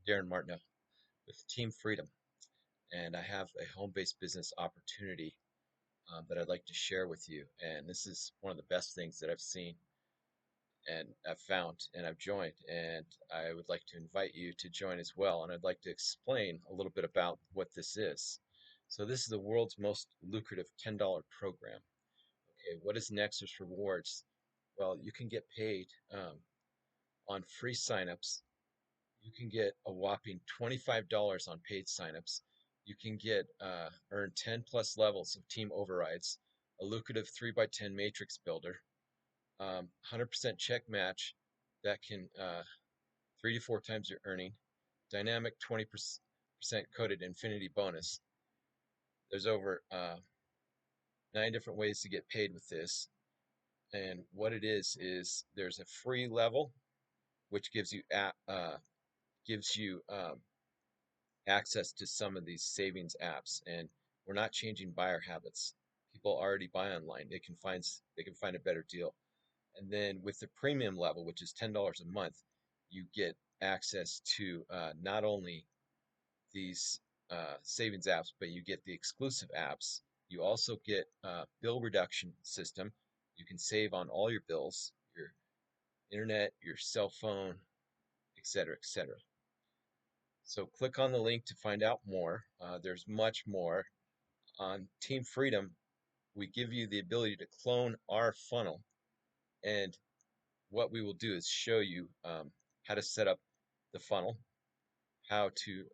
Darren Martineau with Team Freedom, and I have a home-based business opportunity that I'd like to share with you. And this is one of the best things that I've seen and I've found and I've joined. And I would like to invite you to join as well. And I'd like to explain a little bit about what this is. So this is the world's most lucrative $10 program. Okay, what is Nexus Rewards? Well, you can get paid on free signups. You can get a whopping $25 on paid signups. You can get earn 10 plus levels of team overrides, a lucrative 3x10 matrix builder, 100% check match that can 3 to 4 times your earning, dynamic 20% coded infinity bonus. There's over 9 different ways to get paid with this. And what it is there's a free level which gives you access to some of these savings apps, and we're not changing buyer habits. People already buy online. They can find a better deal. And then with the premium level, which is $10 a month, you get access to not only these savings apps, but you get the exclusive apps. You also get bill reduction system. You can save on all your bills, your internet, your cell phone, etc., etc. So click on the link to find out more. There's much more. On Team Freedom, we give you the ability to clone our funnel. And what we will do is show you how to set up the funnel, how to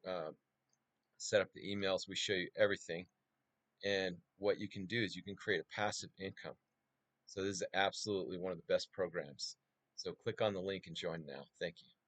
set up the emails. We show you everything. And what you can do is you can create a passive income. So this is absolutely one of the best programs. So click on the link and join now. Thank you.